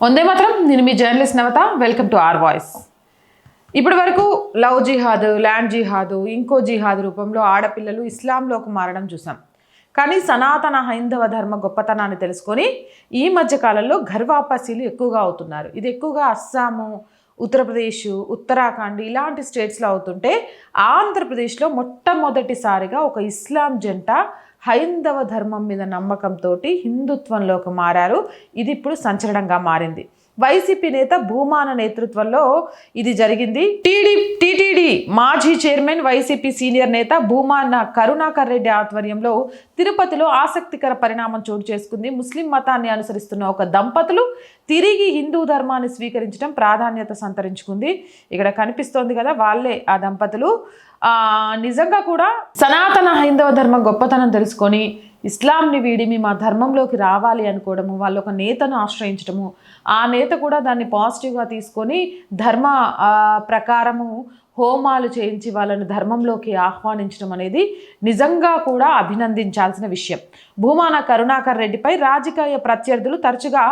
వందే మాత్రం. నేను మీ journalist Navatha. Welcome to our voice. ఇప్పటి వరకు లవ్ జిహాద్, ల్యాండ్ జిహాద్, ఇంకో జిహాద్ రూపంలో ఆడపిల్లలు ఇస్లాంలోకి మారడం చూసాం. కానీ సనాతన హైందవ ధర్మ గొప్పతనాన్ని తెలుసుకొని ఈ మధ్యకాలంలో ఘర్వాపసీలు ఎక్కువగా అవుతున్నారు. ఇది ఎక్కువగా అస్సాము, ఉత్తరప్రదేశ్, ఉత్తరాఖండ్ ఇలాంటి స్టేట్స్లో అవుతుంటే ఆంధ్రప్రదేశ్లో మొట్టమొదటిసారిగా ఒక ఇస్లాం జంట హైందవ ధర్మం మీద నమ్మకంతో హిందుత్వంలోకి మారారు. ఇది ఇప్పుడు సంచలనంగా మారింది. వైసీపీ నేత భూమాన నేతృత్వంలో ఇది జరిగింది. టీటీడీ మాజీ చైర్మన్, వైసీపీ సీనియర్ నేత భూమాన కరుణాకర్ రెడ్డి ఆధ్వర్యంలో తిరుపతిలో ఆసక్తికర పరిణామం చోటు చేసుకుంది. ముస్లిం మతాన్ని అనుసరిస్తున్న ఒక దంపతులు తిరిగి హిందూ ధర్మాన్ని స్వీకరించడం ప్రాధాన్యత సంతరించుకుంది. ఇక్కడ కనిపిస్తోంది కదా, వాళ్ళే ఆ దంపతులు. నిజంగా కూడా సనాతన హైందవ ధర్మం గొప్పతనం తెలుసుకొని ఇస్లాంని వీడి మా ధర్మంలోకి రావాలి అనుకోవడము, వాళ్ళు ఒక నేతను ఆశ్రయించడము, ఆ నేత కూడా దాన్ని పాజిటివ్గా తీసుకొని ధర్మ ప్రకారము హోమాలు చేయించి వాళ్ళని ధర్మంలోకి ఆహ్వానించడం అనేది నిజంగా కూడా అభినందించాల్సిన విషయం. భూమాన కరుణాకర్ రెడ్డిపై రాజకీయ ప్రత్యర్థులు తరచుగా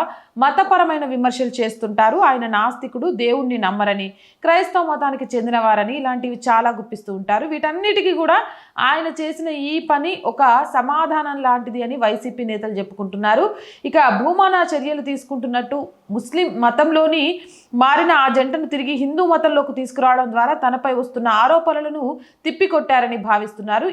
మతపరమైన విమర్శలు చేస్తుంటారు. ఆయన నాస్తికుడు, దేవుణ్ణి నమ్మరని, క్రైస్తవ మతానికి చెందినవారని ఇలాంటివి చాలా గుప్పిస్తూ ఉంటారు. వీటన్నిటికీ కూడా ఆయన చేసిన ఈ పని ఒక సమాధానం లాంటిది అని వైసీపీ నేతలు చెప్పుకుంటున్నారు. ఇక భూమాన చర్యలు తీసుకుంటున్నట్టు ముస్లిం మతంలోని మారిన ఆ జంటను తిరిగి హిందూ మతంలోకి తీసుకురావడం ద్వారా తనపై వస్తున్న ఆరోపణలను తిప్పికొట్టారని భావిస్తున్నారు.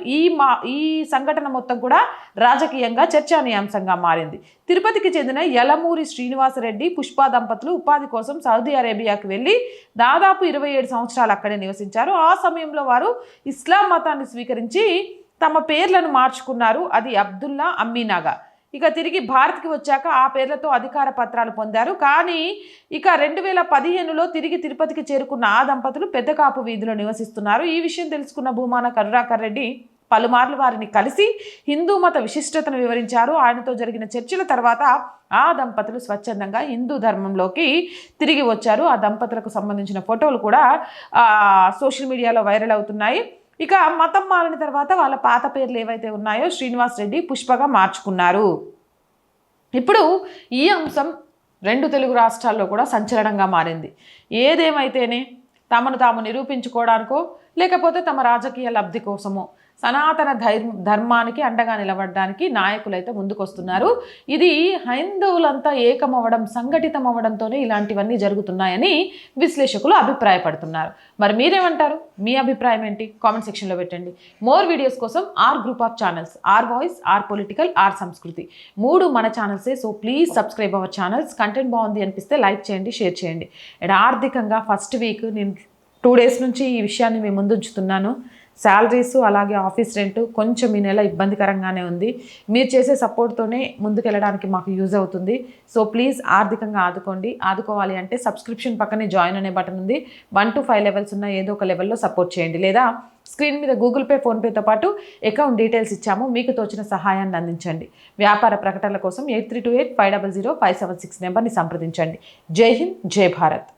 ఈ సంఘటన మొత్తం కూడా రాజకీయంగా చర్చానీయాంశంగా మారింది. తిరుపతికి చెందిన యలమూరి శ్రీనివాసరెడ్డి, పుష్ప దంపతులు ఉపాధి కోసం సౌదీ అరేబియాకు వెళ్ళి దాదాపు 27 సంవత్సరాలు అక్కడే నివసించారు. ఆ సమయంలో వారు ఇస్లాం మతాన్ని స్వీకరించి తమ పేర్లను మార్చుకున్నారు. అది అబ్దుల్లా, అమ్మీనాగా. ఇక తిరిగి భారత్కి వచ్చాక ఆ పేర్లతో అధికార పత్రాలు పొందారు. కానీ ఇక 2015లో తిరిగి తిరుపతికి చేరుకున్న ఆ దంపతులు పెద్దకాపు వీధిలో నివసిస్తున్నారు. ఈ విషయం తెలుసుకున్న భూమాన కరుణాకర్ రెడ్డి పలుమార్లు వారిని కలిసి హిందూ మత విశిష్టతను వివరించారు. ఆయనతో జరిగిన చర్చల తర్వాత ఆ దంపతులు స్వచ్ఛందంగా హిందూ ధర్మంలోకి తిరిగి వచ్చారు. ఆ దంపతులకు సంబంధించిన ఫోటోలు కూడా సోషల్ మీడియాలో వైరల్ అవుతున్నాయి. ఇక మతం మారిన తర్వాత వాళ్ళ పాత పేర్లు ఏవైతే ఉన్నాయో శ్రీనివాస్ రెడ్డి, పుష్పగా మార్చుకున్నారు. ఇప్పుడు ఈ అంశం 2 తెలుగు రాష్ట్రాల్లో కూడా సంచలనంగా మారింది. ఏదేమైతేనే తమను తాము నిరూపించుకోవడానికో లేకపోతే తమ రాజకీయ లబ్ధి కోసమో సనాతన ధర్మానికి అండగా నిలబడడానికి నాయకులైతే ముందుకొస్తున్నారు. ఇది హైందవులంతా ఏకమవ్వడం, సంఘటితం అవ్వడంతోనే ఇలాంటివన్నీ జరుగుతున్నాయని విశ్లేషకులు అభిప్రాయపడుతున్నారు. మరి మీరేమంటారు? మీ అభిప్రాయం ఏంటి? కామెంట్ సెక్షన్లో పెట్టండి. మోర్ వీడియోస్ కోసం our group of channels, our voice, our political, our Sanskriti 3 మన ఛానల్సే. So please subscribe our channels. Content బాగుంది అనిపిస్తే లైక్ చేయండి, షేర్ చేయండి. అండ్ ఆర్థికంగా ఫస్ట్ వీక్ నేను 2 డేస్ నుంచి ఈ విషయాన్ని మీ ముందు ఉంచుతున్నాను. శాలరీస్ అలాగే ఆఫీస్ రెంట్ కొంచెం ఈ నెల ఇబ్బందికరంగానే ఉంది. మీరు చేసే సపోర్ట్తోనే ముందుకెళ్ళడానికి మాకు యూజ్ అవుతుంది. సో ప్లీజ్ ఆర్థికంగా ఆదుకోవాలి అంటే సబ్స్క్రిప్షన్ పక్కనే జాయిన్ అనే బటన్ ఉంది. 1 to 5 లెవెల్స్ ఉన్న ఏదో ఒక లెవెల్లో సపోర్ట్ చేయండి. లేదా స్క్రీన్ మీద గూగుల్ పే, ఫోన్పేతో పాటు అకౌంట్ డీటెయిల్స్ ఇచ్చాము, మీకు తోచిన సహాయాన్ని అందించండి. వ్యాపార ప్రకటనల కోసం 8328500576 నెంబర్ని సంప్రదించండి. జై హింద్, జై భారత్.